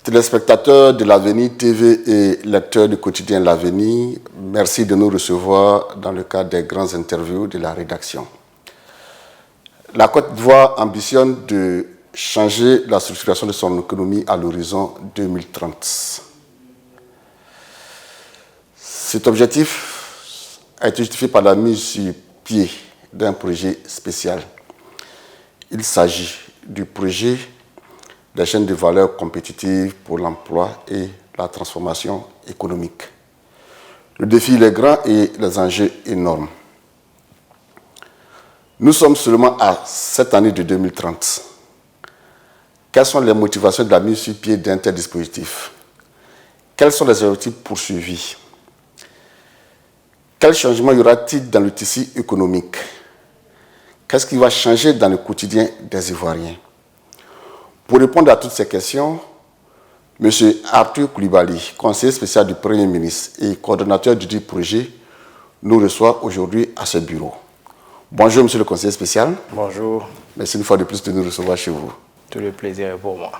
Téléspectateurs de l'Avenir TV et lecteurs du quotidien L'Avenir, merci de nous recevoir dans le cadre des grandes interviews de la rédaction. La Côte d'Ivoire ambitionne de changer la structuration de son économie à l'horizon 2030. Cet objectif a été justifié par la mise sur pied d'un projet spécial. Il s'agit du projet des chaînes de valeur compétitives pour l'emploi et la transformation économique. Le défi est grand et les enjeux énormes. Nous sommes seulement à 7 années de 2030. Quelles sont les motivations de la mise sur pied d'un tel dispositif? Quels sont les objectifs poursuivis? Quel changement y aura-t-il dans le tissu économique? Qu'est-ce qui va changer dans le quotidien des Ivoiriens? Pour répondre à toutes ces questions, M. Arthur Coulibaly, conseiller spécial du Premier ministre et coordonnateur du dit projet, nous reçoit aujourd'hui à ce bureau. Bonjour, monsieur le conseiller spécial. Bonjour. Merci une fois de plus de nous recevoir chez vous. Tout le plaisir est pour moi.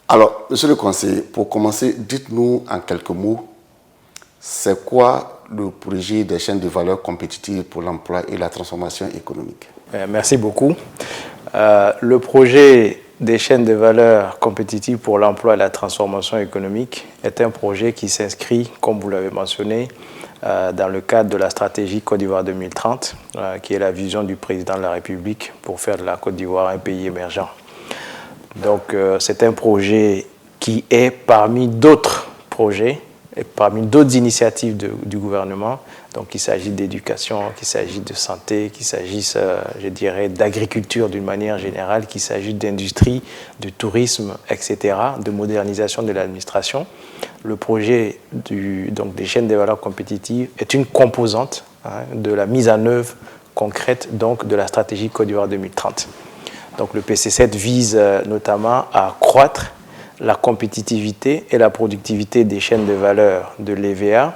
Alors, monsieur le conseiller, pour commencer, dites-nous en quelques mots, c'est quoi le projet des chaînes de valeur compétitives pour l'emploi et la transformation économique? Merci beaucoup. Le projet des chaînes de valeur compétitives pour l'emploi et la transformation économique est un projet qui s'inscrit, comme vous l'avez mentionné, dans le cadre de la stratégie Côte d'Ivoire 2030, qui est la vision du président de la République pour faire de la Côte d'Ivoire un pays émergent. Donc, c'est un projet qui est parmi d'autres projets et parmi d'autres initiatives du gouvernement. Donc, il s'agit d'éducation, qu'il s'agit de santé, qu'il s'agisse, je dirais, d'agriculture d'une manière générale, qu'il s'agit d'industrie, de tourisme, etc., de modernisation de l'administration. Le projet des chaînes de valeur compétitives est une composante de la mise en œuvre concrète de la stratégie Côte d'Ivoire 2030. Donc, le PC7 vise notamment à accroître la compétitivité et la productivité des chaînes de valeur de l'EVA,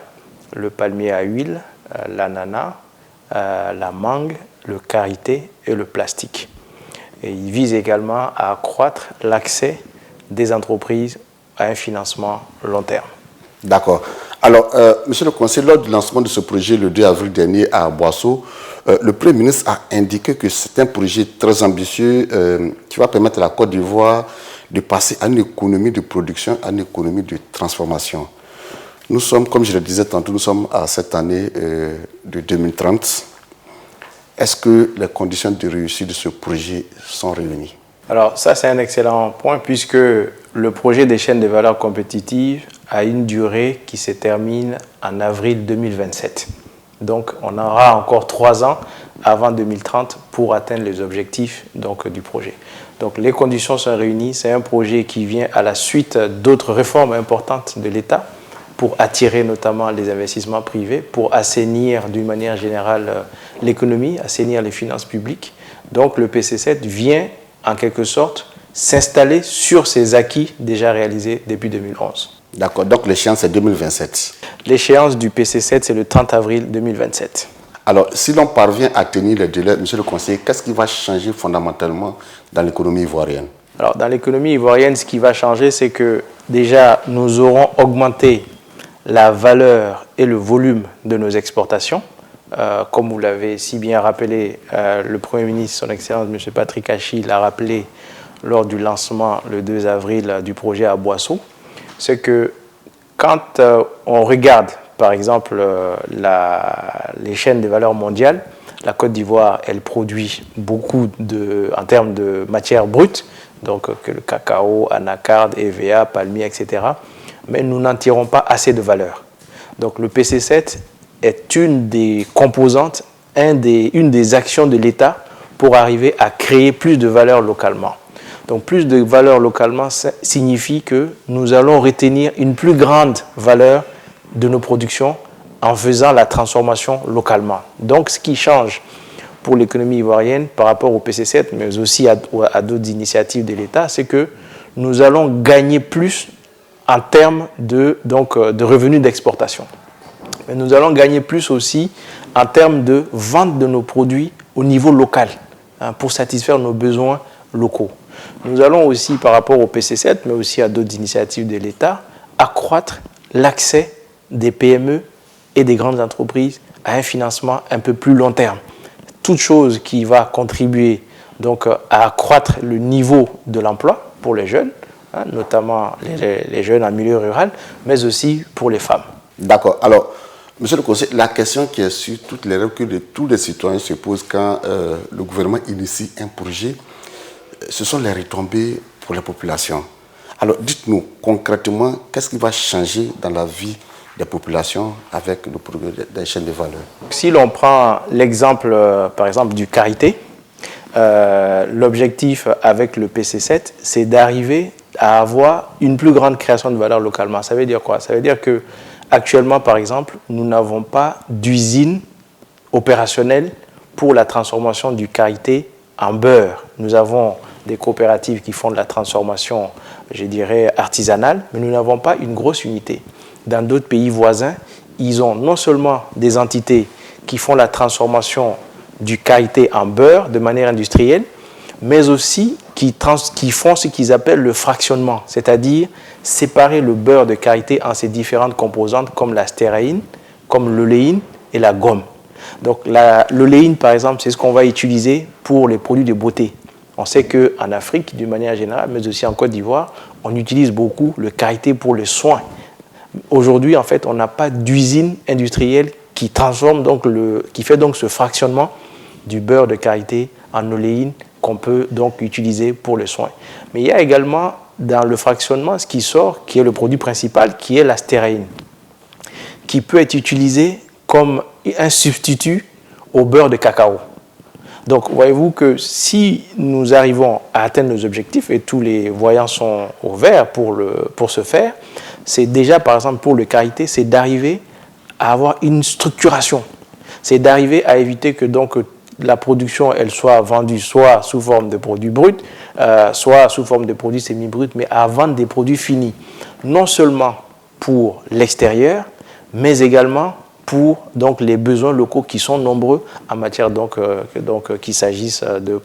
le palmier à huile, l'ananas, la mangue, le karité et le plastique. Et il vise également à accroître l'accès des entreprises à un financement long terme. D'accord. Alors, monsieur le conseiller, lors du lancement de ce projet le 2 avril dernier à Boisseau, le Premier ministre a indiqué que c'est un projet très ambitieux qui va permettre à la Côte d'Ivoire de passer à une économie de production, à une économie de transformation. Nous sommes, comme je le disais tantôt, nous sommes à cette année de 2030. Est-ce que les conditions de réussite de ce projet sont réunies? Alors ça, c'est un excellent point puisque le projet des chaînes de valeur compétitives a une durée qui se termine en avril 2027. Donc on aura encore 3 ans avant 2030 pour atteindre les objectifs du projet. Donc les conditions sont réunies. C'est un projet qui vient à la suite d'autres réformes importantes de l'État pour attirer notamment les investissements privés, pour assainir d'une manière générale l'économie, assainir les finances publiques. Donc le PC7 vient en quelque sorte s'installer sur ces acquis déjà réalisés depuis 2011. D'accord, donc l'échéance c'est 2027. L'échéance du PC7 c'est le 30 avril 2027. Alors, si l'on parvient à tenir les délais, monsieur le conseiller, qu'est-ce qui va changer fondamentalement dans l'économie ivoirienne? Alors, dans l'économie ivoirienne, ce qui va changer, c'est que déjà, nous aurons augmenté la valeur et le volume de nos exportations. Comme vous l'avez si bien rappelé, le Premier ministre, son Excellence, M. Patrick Achi, l'a rappelé lors du lancement le 2 avril du projet à Boisseau. C'est que quand on regarde, par exemple, les chaînes de valeur mondiales, la Côte d'Ivoire, elle produit beaucoup en termes de matières brutes, donc que le cacao, anacarde, EVA, palmier, etc. Mais nous n'en tirons pas assez de valeur. Donc le PC7 est une des composantes, une des actions de l'État pour arriver à créer plus de valeur localement. Donc plus de valeur localement signifie que nous allons retenir une plus grande valeur de nos productions en faisant la transformation localement. Donc, ce qui change pour l'économie ivoirienne par rapport au PC7, mais aussi à d'autres initiatives de l'État, c'est que nous allons gagner plus en termes de revenus d'exportation. Mais nous allons gagner plus aussi en termes de vente de nos produits au niveau local, pour satisfaire nos besoins locaux. Nous allons aussi, par rapport au PC7, mais aussi à d'autres initiatives de l'État, accroître l'accès des PME et des grandes entreprises à un financement un peu plus long terme. Toute chose qui va contribuer donc à accroître le niveau de l'emploi pour les jeunes, notamment les jeunes en milieu rural, mais aussi pour les femmes. D'accord. Alors, Monsieur le Conseiller, la question qui est sur toutes les lèvres que tous les citoyens se posent quand le gouvernement initie un projet, ce sont les retombées pour la population. Alors, dites-nous concrètement, qu'est-ce qui va changer dans la vie des populations avec le projet des chaînes de valeur? Si l'on prend l'exemple, par exemple, du karité, l'objectif avec le PC7, c'est d'arriver à avoir une plus grande création de valeur localement. Ça veut dire quoi? Ça veut dire que actuellement, par exemple, nous n'avons pas d'usine opérationnelle pour la transformation du karité en beurre. Nous avons des coopératives qui font de la transformation, je dirais, artisanale, mais nous n'avons pas une grosse unité. Dans d'autres pays voisins, ils ont non seulement des entités qui font la transformation du karité en beurre de manière industrielle, mais aussi qui font ce qu'ils appellent le fractionnement, c'est-à-dire séparer le beurre de karité en ses différentes composantes comme la stéréine, comme l'oléine et la gomme. Donc l'oléine, par exemple, c'est ce qu'on va utiliser pour les produits de beauté. On sait qu'en Afrique, d'une manière générale, mais aussi en Côte d'Ivoire, on utilise beaucoup le karité pour les soins. Aujourd'hui, en fait, on n'a pas d'usine industrielle qui transforme donc qui fait donc ce fractionnement du beurre de karité en oléine qu'on peut donc utiliser pour les soins. Mais il y a également dans le fractionnement ce qui sort, qui est le produit principal, qui est la stéréine, qui peut être utilisé comme un substitut au beurre de cacao. Donc, voyez-vous que si nous arrivons à atteindre nos objectifs, et tous les voyants sont au vert pour ce faire, c'est déjà, par exemple, pour le karité, c'est d'arriver à avoir une structuration. C'est d'arriver à éviter que donc la production, elle soit vendue soit sous forme de produits bruts, soit sous forme de produits semi-bruts, mais à vendre des produits finis. Non seulement pour l'extérieur, mais également pour donc les besoins locaux qui sont nombreux en matière qu'il s'agisse de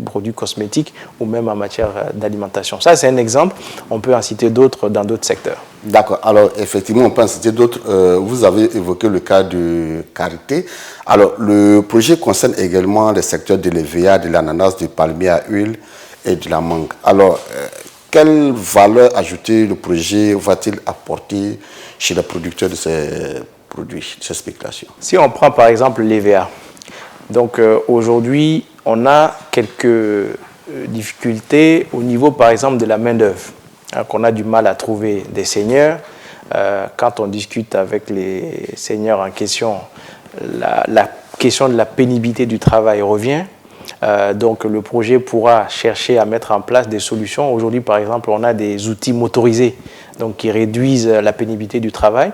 produits cosmétiques ou même en matière d'alimentation. Ça, c'est un exemple. On peut en citer d'autres dans d'autres secteurs. D'accord. Alors, effectivement, on peut en citer d'autres. Vous avez évoqué le cas de karité. Alors, le projet concerne également les secteurs de l'EVA, de l'ananas, du palmier à huile et de la mangue. Alors, quelle valeur ajoutée le projet va-t-il apporter chez les producteurs de ces produits, de ces spéculations? Si on prend par exemple l'EVA, donc aujourd'hui, on a quelques difficultés au niveau par exemple de la main-d'œuvre, qu'on a du mal à trouver des seigneurs. Quand on discute avec les seigneurs en question, la question de la pénibilité du travail revient. Donc le projet pourra chercher à mettre en place des solutions. Aujourd'hui, par exemple, on a des outils motorisés donc, qui réduisent la pénibilité du travail,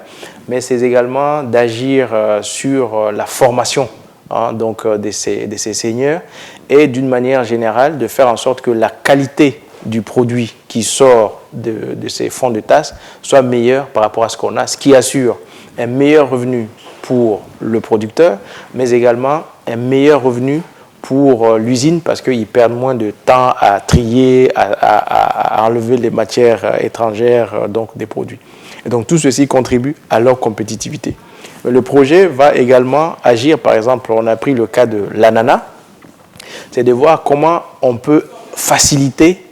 mais c'est également d'agir sur la formation de ces seigneurs et d'une manière générale de faire en sorte que la qualité du produit qui sort de ces fonds de tasse soit meilleure par rapport à ce qu'on a, ce qui assure un meilleur revenu pour le producteur, mais également un meilleur revenu pour l'usine parce qu'ils perdent moins de temps à trier, à enlever les matières étrangères donc des produits. Et donc tout ceci contribue à leur compétitivité. Le projet va également agir, par exemple, on a pris le cas de l'ananas, c'est de voir comment on peut faciliter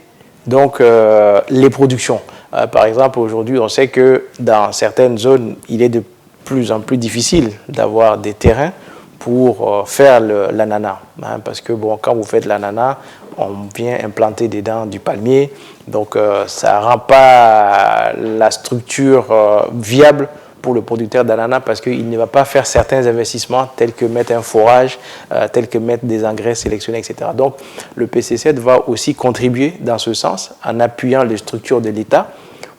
donc, les productions. Par exemple, aujourd'hui, on sait que dans certaines zones, il est de plus en plus difficile d'avoir des terrains pour faire l'ananas. Parce que bon, quand vous faites l'ananas, on vient implanter dedans du palmier, donc ça ne rend pas la structure viable pour le producteur d'ananas parce qu'il ne va pas faire certains investissements tels que mettre un forage, tels que mettre des engrais sélectionnés, etc. Donc le PC7 va aussi contribuer dans ce sens en appuyant les structures de l'État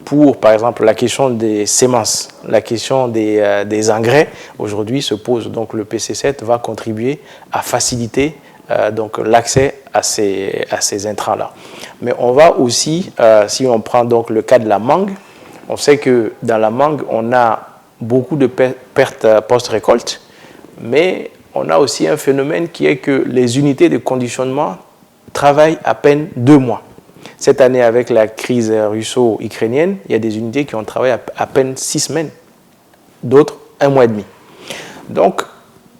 pour, par exemple, la question des semences, la question des engrais, aujourd'hui se pose. Donc le PC7 va contribuer à faciliter donc l'accès à ces intrants-là. Mais on va aussi, si on prend donc le cas de la mangue, on sait que dans la mangue, on a beaucoup de pertes post-récolte, mais on a aussi un phénomène qui est que les unités de conditionnement travaillent à peine 2 mois. Cette année, avec la crise russo-ukrainienne, il y a des unités qui ont travaillé à peine 6 semaines, d'autres 1 mois et demi. Donc,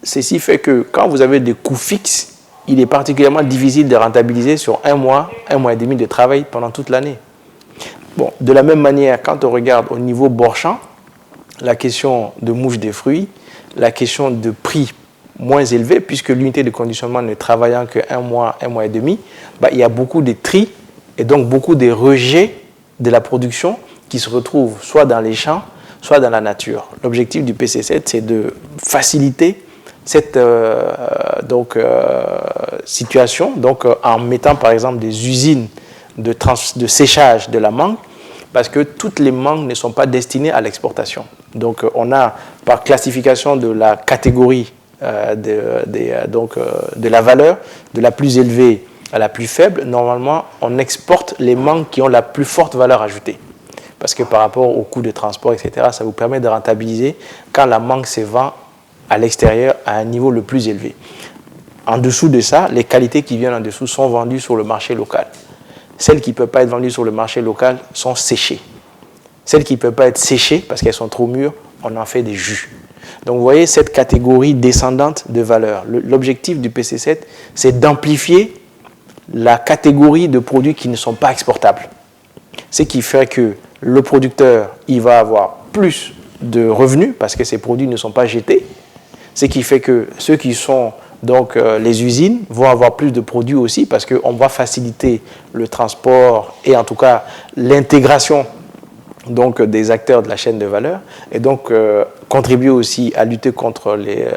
ceci fait que quand vous avez des coûts fixes, il est particulièrement difficile de rentabiliser sur 1 mois et demi de travail pendant toute l'année. Bon, de la même manière, quand on regarde au niveau Borchamp, la question de mouche des fruits, la question de prix moins élevé, puisque l'unité de conditionnement ne travaillant que 1 mois et demi, il y a beaucoup de tri et donc beaucoup de rejets de la production qui se retrouvent soit dans les champs, soit dans la nature. L'objectif du PC7, c'est de faciliter cette situation, en mettant par exemple des usines de séchage de la mangue, parce que toutes les mangues ne sont pas destinées à l'exportation. Donc on a, par classification de la catégorie de la valeur, de la plus élevée à la plus faible, normalement on exporte les mangues qui ont la plus forte valeur ajoutée. Parce que par rapport au coût de transport, etc., ça vous permet de rentabiliser quand la mangue se vend à l'extérieur à un niveau le plus élevé. En dessous de ça, les qualités qui viennent en dessous sont vendues sur le marché local. Celles qui ne peuvent pas être vendues sur le marché local sont séchées. Celles qui ne peuvent pas être séchées parce qu'elles sont trop mûres, on en fait des jus. Donc vous voyez cette catégorie descendante de valeur. L'objectif du PC7, c'est d'amplifier la catégorie de produits qui ne sont pas exportables. Ce qui fait que le producteur, il va avoir plus de revenus parce que ces produits ne sont pas jetés. Ce qui fait que ceux qui sont donc les usines vont avoir plus de produits aussi parce qu'on va faciliter le transport et en tout cas l'intégration donc des acteurs de la chaîne de valeur et donc contribuer aussi à lutter contre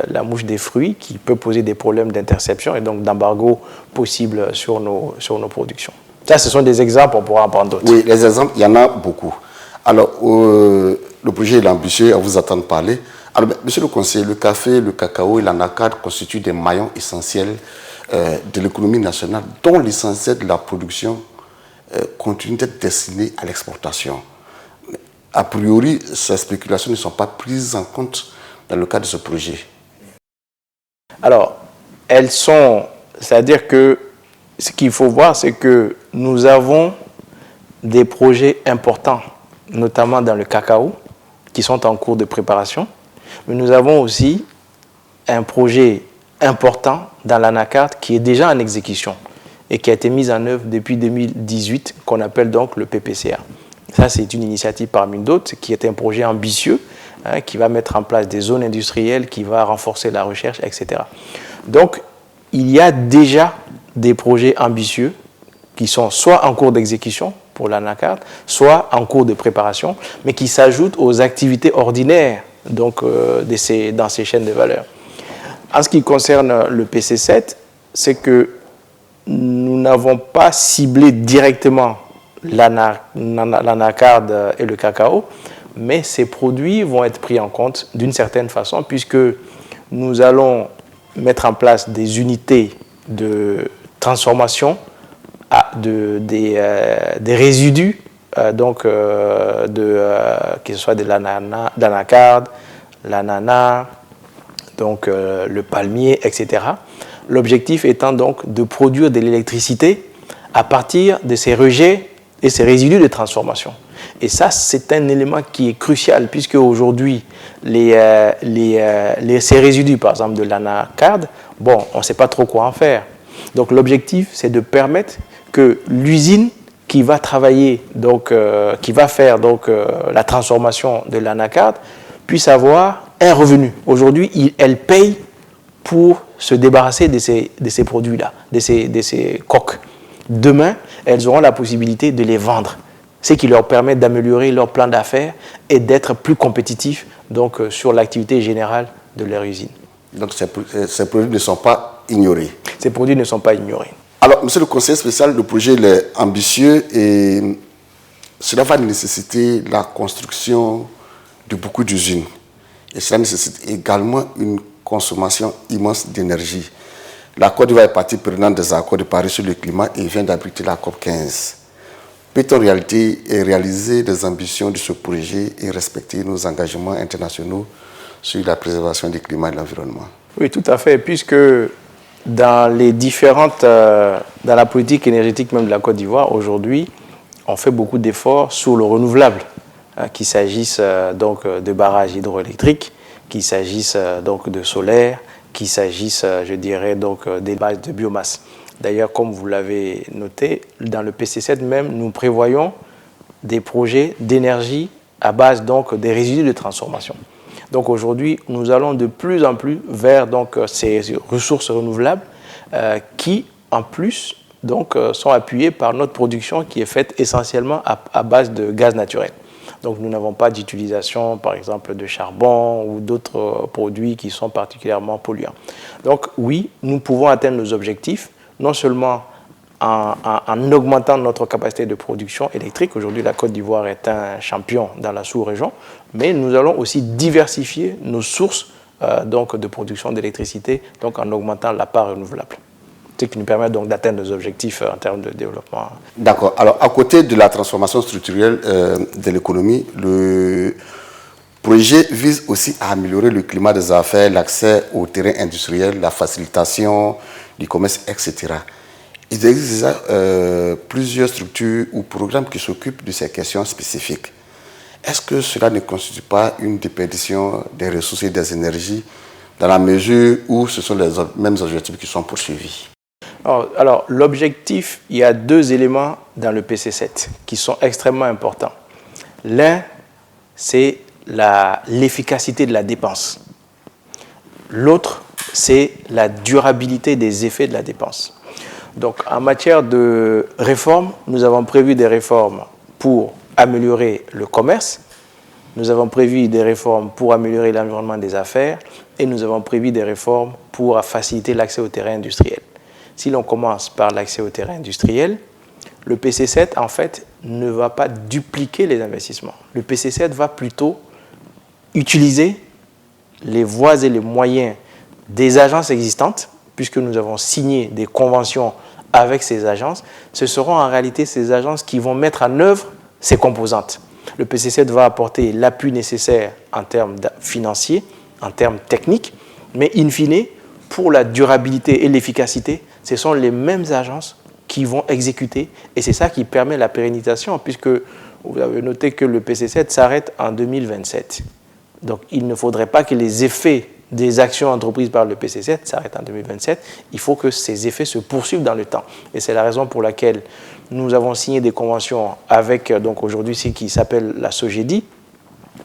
la mouche des fruits qui peut poser des problèmes d'interception et donc d'embargo possible sur nos productions. Ça, ce sont des exemples, on pourra en prendre d'autres. Oui, les exemples, il y en a beaucoup. Alors, le projet est ambitieux, on vous attend parler. Alors, monsieur le conseiller, le café, le cacao et l'anacarde constituent des maillons essentiels de l'économie nationale, dont l'essentiel de la production continue d'être destiné à l'exportation. A priori, ces spéculations ne sont pas prises en compte dans le cadre de ce projet. Alors, elles sont, c'est-à-dire que ce qu'il faut voir, c'est que nous avons des projets importants, notamment dans le cacao, qui sont en cours de préparation. Mais nous avons aussi un projet important dans l'anacarde qui est déjà en exécution et qui a été mis en œuvre depuis 2018, qu'on appelle donc le PPCA. Ça, c'est une initiative parmi d'autres, qui est un projet ambitieux, qui va mettre en place des zones industrielles, qui va renforcer la recherche, etc. Donc, il y a déjà des projets ambitieux qui sont soit en cours d'exécution pour l'anacarde, soit en cours de préparation, mais qui s'ajoutent aux activités ordinaires donc, dans ces chaînes de valeur. En ce qui concerne le PC7, c'est que nous n'avons pas ciblé directement l'anacarde et le cacao, mais ces produits vont être pris en compte d'une certaine façon, puisque nous allons mettre en place des unités de transformation des résidus, que ce soit de l'anacarde, l'ananas, donc le palmier, etc. L'objectif étant donc de produire de l'électricité à partir de ces rejets et ces résidus de transformation. Et ça, c'est un élément qui est crucial, puisque aujourd'hui, ces résidus, par exemple, de l'anacarde, bon, on ne sait pas trop quoi en faire. Donc l'objectif, c'est de permettre que l'usine qui va travailler, donc, qui va faire donc, la transformation de l'anacarde, puisse avoir un revenu. Aujourd'hui, elle paye pour se débarrasser de ces produits-là, de ces coques. Demain, elles auront la possibilité de les vendre, ce qui leur permet d'améliorer leur plan d'affaires et d'être plus compétitifs donc, sur l'activité générale de leur usine. Donc ces produits ne sont pas ignorés. Ces produits ne sont pas ignorés. Alors, monsieur le conseiller spécial, le projet est ambitieux et cela va nécessiter la construction de beaucoup d'usines. Et cela nécessite également une consommation immense d'énergie. La Côte d'Ivoire est partie prenante des accords de Paris sur le climat et vient d'abriter la COP 15. Peut-on en réalité réaliser les ambitions de ce projet et respecter nos engagements internationaux sur la préservation du climat et de l'environnement? Oui, tout à fait, puisque dans la politique énergétique même de la Côte d'Ivoire, aujourd'hui, on fait beaucoup d'efforts sur le renouvelable, qu'il s'agisse donc de barrages hydroélectriques, qu'il s'agisse donc de solaire, qu'il s'agisse, je dirais, donc des bases de biomasse. D'ailleurs, comme vous l'avez noté, dans le PC7 même, nous prévoyons des projets d'énergie à base donc des résidus de transformation. Donc aujourd'hui, nous allons de plus en plus vers donc, ces ressources renouvelables qui, en plus, donc, sont appuyées par notre production qui est faite essentiellement à base de gaz naturel. Donc nous n'avons pas d'utilisation, par exemple, de charbon ou d'autres produits qui sont particulièrement polluants. Donc oui, nous pouvons atteindre nos objectifs, non seulement en augmentant notre capacité de production électrique. Aujourd'hui, la Côte d'Ivoire est un champion dans la sous-région, mais nous allons aussi diversifier nos sources donc de production d'électricité, donc en augmentant la part renouvelable. Ce qui nous permet donc d'atteindre nos objectifs en termes de développement. D'accord. Alors, à côté de la transformation structurelle de l'économie, le projet vise aussi à améliorer le climat des affaires, l'accès aux terrains industriels, la facilitation du commerce, etc. Il existe déjà plusieurs structures ou programmes qui s'occupent de ces questions spécifiques. Est-ce que cela ne constitue pas une déperdition des ressources et des énergies dans la mesure où ce sont les mêmes objectifs qui sont poursuivis? Alors l'objectif, il y a deux éléments dans le PC7 qui sont extrêmement importants. L'un, c'est l'efficacité de la dépense. L'autre, c'est la durabilité des effets de la dépense. Donc, en matière de réformes, nous avons prévu des réformes pour améliorer le commerce, nous avons prévu des réformes pour améliorer l'environnement des affaires et nous avons prévu des réformes pour faciliter l'accès au terrain industriel. Si l'on commence par l'accès au terrain industriel, le PC7, en fait, ne va pas dupliquer les investissements. Le PC7 va plutôt utiliser les voies et les moyens des agences existantes, puisque nous avons signé des conventions avec ces agences. Ce seront en réalité ces agences qui vont mettre en œuvre ces composantes. Le PC7 va apporter l'appui nécessaire en termes financiers, en termes techniques, mais in fine, pour la durabilité et l'efficacité, ce sont les mêmes agences qui vont exécuter et c'est ça qui permet la pérennisation puisque vous avez noté que le PC7 s'arrête en 2027. Donc il ne faudrait pas que les effets des actions entreprises par le PC7 s'arrêtent en 2027. Il faut que ces effets se poursuivent dans le temps. Et c'est la raison pour laquelle nous avons signé des conventions avec, donc aujourd'hui, ce qui s'appelle la SOGEDI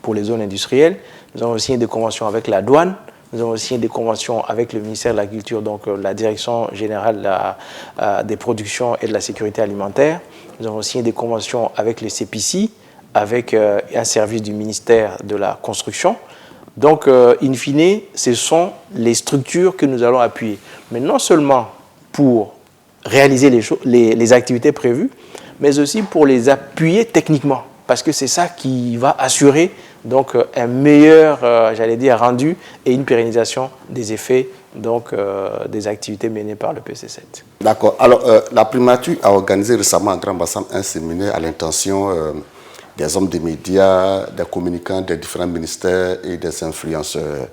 pour les zones industrielles. Nous avons signé des conventions avec la douane. Nous avons signé des conventions avec le ministère de l'Agriculture, donc la Direction générale des productions et de la sécurité alimentaire. Nous avons signé des conventions avec les CPC, avec un service du ministère de la Construction. Donc, in fine, ce sont les structures que nous allons appuyer. Mais non seulement pour réaliser les activités prévues, mais aussi pour les appuyer techniquement. Parce que c'est ça qui va assurer donc un meilleur, j'allais dire, rendu et une pérennisation des effets donc, des activités menées par le PC7. D'accord. Alors, la primature a organisé récemment à Grand Bassam un séminaire à l'intention des hommes des médias, des communicants des différents ministères et des influenceurs.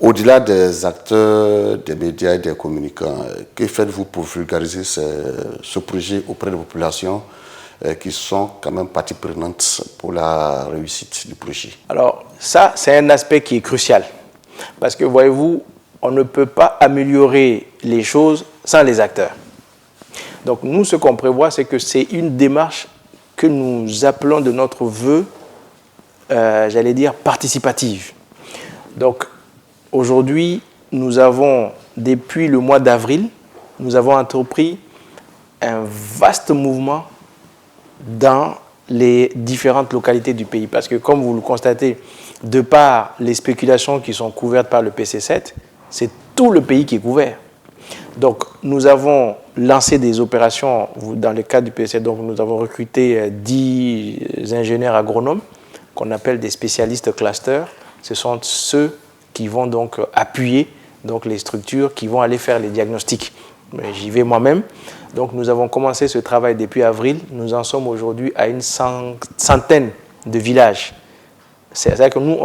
Au-delà des acteurs des médias et des communicants, que faites-vous pour vulgariser ce projet auprès des populations qui sont quand même partie prenante pour la réussite du projet? Alors ça, c'est un aspect qui est crucial. Parce que voyez-vous, on ne peut pas améliorer les choses sans les acteurs. Donc nous, ce qu'on prévoit, c'est que c'est une démarche que nous appelons de notre vœu, j'allais dire, participative. Donc aujourd'hui, nous avons, depuis le mois d'avril, nous avons entrepris un vaste mouvement dans les différentes localités du pays. Parce que comme vous le constatez, de par les spéculations qui sont couvertes par le PC7, c'est tout le pays qui est couvert. Donc, nous avons lancé des opérations dans le cadre du PSC. Donc, nous avons recruté 10 ingénieurs agronomes qu'on appelle des spécialistes clusters. Ce sont ceux qui vont donc appuyer donc, les structures, qui vont aller faire les diagnostics. J'y vais moi-même. Donc, nous avons commencé ce travail depuis avril. Nous en sommes aujourd'hui à une centaine de villages. C'est-à-dire que nous,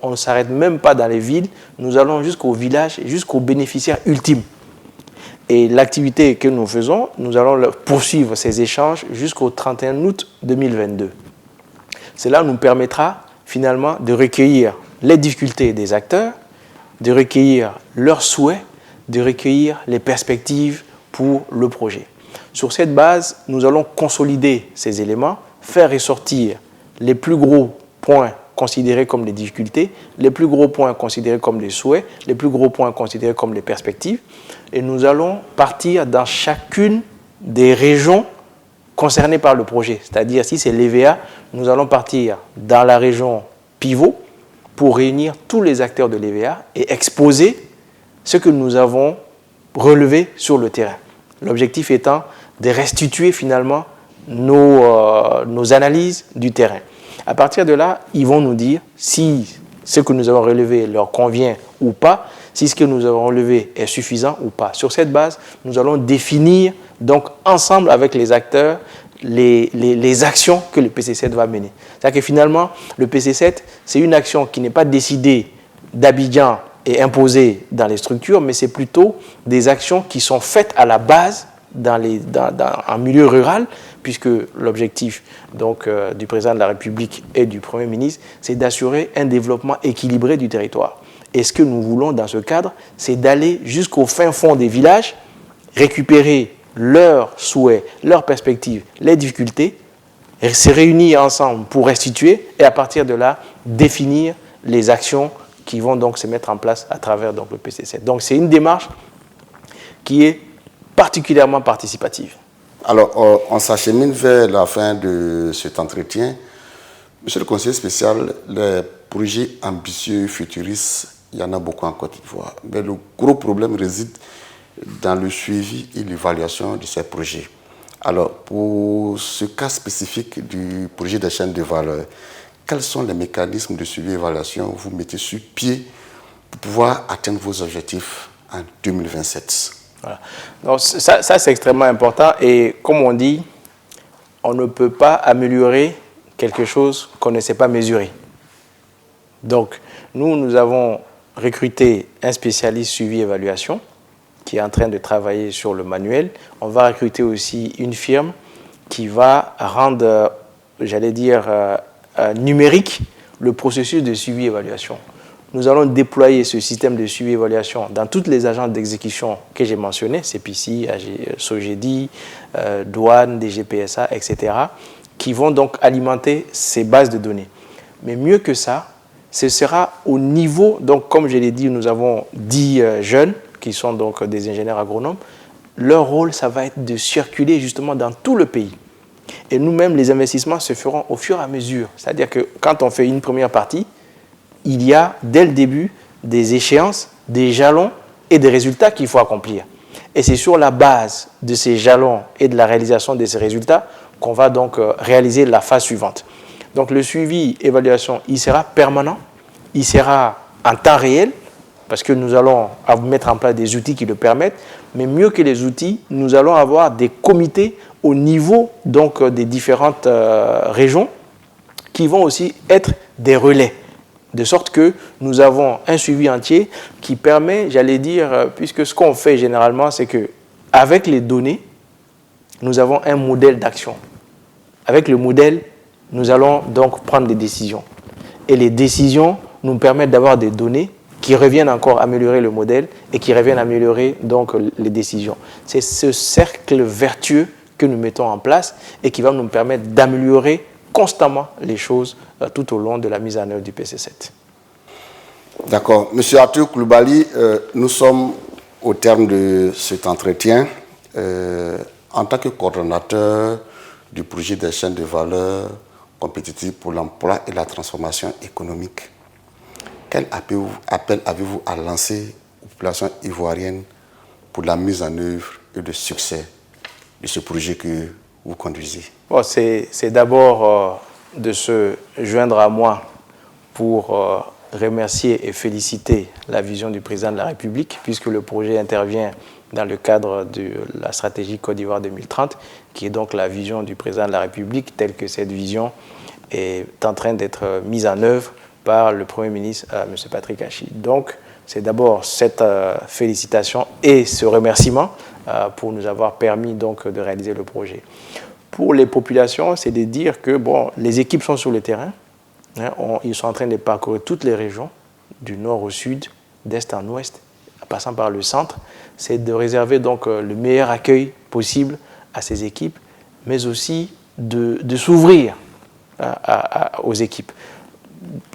on ne s'arrête même pas dans les villes. Nous allons jusqu'au village, jusqu'aux bénéficiaires ultimes. Et l'activité que nous faisons, nous allons poursuivre ces échanges jusqu'au 31 août 2022. Cela nous permettra finalement de recueillir les difficultés des acteurs, de recueillir leurs souhaits, de recueillir les perspectives pour le projet. Sur cette base, nous allons consolider ces éléments, faire ressortir les plus gros points considérés comme des difficultés, les plus gros points considérés comme des souhaits, les plus gros points considérés comme des perspectives. Et nous allons partir dans chacune des régions concernées par le projet. C'est-à-dire, si c'est l'EVA, nous allons partir dans la région pivot pour réunir tous les acteurs de l'EVA et exposer ce que nous avons relevé sur le terrain. L'objectif étant de restituer finalement nos analyses du terrain. À partir de là, ils vont nous dire si ce que nous avons relevé leur convient ou pas, si ce que nous avons relevé est suffisant ou pas. Sur cette base, nous allons définir donc ensemble avec les acteurs les actions que le PC7 va mener. C'est-à-dire que finalement, le PC7, c'est une action qui n'est pas décidée d'Abidjan et imposée dans les structures, mais c'est plutôt des actions qui sont faites à la base en milieu rural, puisque l'objectif du président de la République et du Premier ministre, c'est d'assurer un développement équilibré du territoire. Et ce que nous voulons dans ce cadre, c'est d'aller jusqu'au fin fond des villages, récupérer leurs souhaits, leurs perspectives, les difficultés, se réunir ensemble pour restituer et à partir de là, définir les actions qui vont donc se mettre en place à travers donc, le PC7. Donc c'est une démarche qui est particulièrement participative. Alors, on s'achemine vers la fin de cet entretien. Monsieur le conseiller spécial, les projets ambitieux, futuristes, il y en a beaucoup en Côte d'Ivoire. Mais le gros problème réside dans le suivi et l'évaluation de ces projets. Alors, pour ce cas spécifique du projet des chaînes de valeur, quels sont les mécanismes de suivi et évaluation que vous mettez sur pied pour pouvoir atteindre vos objectifs en 2027? Voilà. Donc ça c'est extrêmement important et comme on dit, on ne peut pas améliorer quelque chose qu'on ne sait pas mesurer. Donc, nous avons recruté un spécialiste suivi-évaluation qui est en train de travailler sur le manuel. On va recruter aussi une firme qui va rendre, j'allais dire, numérique le processus de suivi-évaluation. Nous allons déployer ce système de suivi-évaluation dans toutes les agences d'exécution que j'ai mentionnées, CPC, SOGEDI, douane, DGPSA, etc., qui vont donc alimenter ces bases de données. Mais mieux que ça, ce sera au niveau, donc comme je l'ai dit, nous avons 10 jeunes qui sont donc des ingénieurs agronomes. Leur rôle, ça va être de circuler justement dans tout le pays. Et nous-mêmes, les investissements se feront au fur et à mesure. C'est-à-dire que quand on fait une première partie, il y a dès le début des échéances, des jalons et des résultats qu'il faut accomplir. Et c'est sur la base de ces jalons et de la réalisation de ces résultats qu'on va donc réaliser la phase suivante. Donc le suivi, évaluation, il sera permanent, il sera en temps réel, parce que nous allons mettre en place des outils qui le permettent, mais mieux que les outils, nous allons avoir des comités au niveau donc, des différentes régions qui vont aussi être des relais. De sorte que nous avons un suivi entier qui permet, j'allais dire, puisque ce qu'on fait généralement, c'est qu'avec les données, nous avons un modèle d'action. Avec le modèle, nous allons donc prendre des décisions. Et les décisions nous permettent d'avoir des données qui reviennent encore améliorer le modèle et qui reviennent améliorer donc les décisions. C'est ce cercle vertueux que nous mettons en place et qui va nous permettre d'améliorer constamment les choses tout au long de la mise en œuvre du PC7. D'accord. Monsieur Arthur Coulibaly, nous sommes au terme de cet entretien. En tant que coordonnateur du projet des chaînes de valeur compétitives pour l'emploi et la transformation économique, quel appel avez-vous à lancer aux populations ivoiriennes pour la mise en œuvre et le succès de ce projet que vous conduisez? Bon, c'est d'abord de se joindre à moi pour remercier et féliciter la vision du président de la République, puisque le projet intervient dans le cadre de la stratégie Côte d'Ivoire 2030, qui est donc la vision du président de la République, telle que cette vision est en train d'être mise en œuvre par le Premier ministre, M. Patrick Achi. Donc, c'est d'abord cette félicitation et ce remerciement pour nous avoir permis donc de réaliser le projet. Pour les populations, c'est de dire que bon, les équipes sont sur le terrain, hein, ils sont en train de parcourir toutes les régions, du nord au sud, d'est en ouest, en passant par le centre. C'est de réserver donc le meilleur accueil possible à ces équipes, mais aussi de s'ouvrir aux équipes.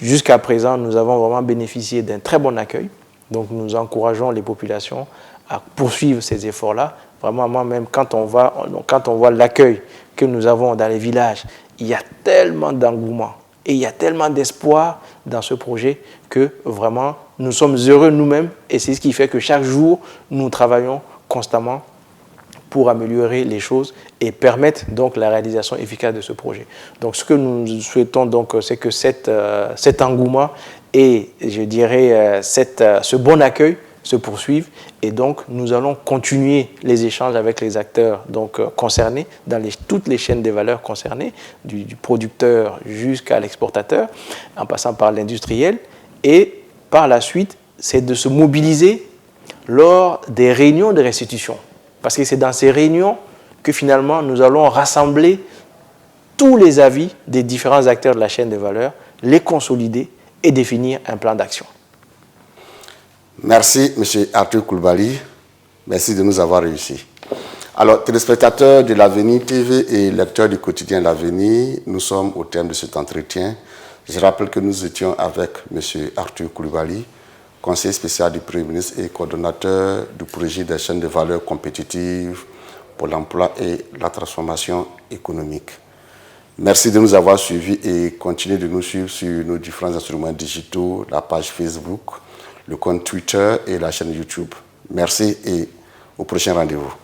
Jusqu'à présent, nous avons vraiment bénéficié d'un très bon accueil. Donc nous encourageons les populations à poursuivre ces efforts-là. Vraiment, moi-même, quand on voit l'accueil que nous avons dans les villages, il y a tellement d'engouement et il y a tellement d'espoir dans ce projet que vraiment, nous sommes heureux nous-mêmes et c'est ce qui fait que chaque jour, nous travaillons constamment pour améliorer les choses et permettre donc la réalisation efficace de ce projet. Donc ce que nous souhaitons, c'est que cet engouement et, je dirais, ce bon accueil se poursuivent et donc nous allons continuer les échanges avec les acteurs concernés dans toutes les chaînes de valeur concernées, du producteur jusqu'à l'exportateur, en passant par l'industriel, et par la suite, c'est de se mobiliser lors des réunions de restitution. Parce que c'est dans ces réunions que finalement nous allons rassembler tous les avis des différents acteurs de la chaîne de valeur, les consolider et définir un plan d'action. Merci, M. Arthur Coulibaly. Merci de nous avoir réussi. Alors, téléspectateurs de l'Avenir TV et lecteurs du quotidien L'Avenir, nous sommes au terme de cet entretien. Je rappelle que nous étions avec M. Arthur Coulibaly, conseiller spécial du Premier ministre et coordonnateur du projet des chaînes de valeur compétitives pour l'emploi et la transformation économique. Merci de nous avoir suivis et continuez de nous suivre sur nos différents instruments digitaux, la page Facebook, le compte Twitter et la chaîne YouTube. Merci et au prochain rendez-vous.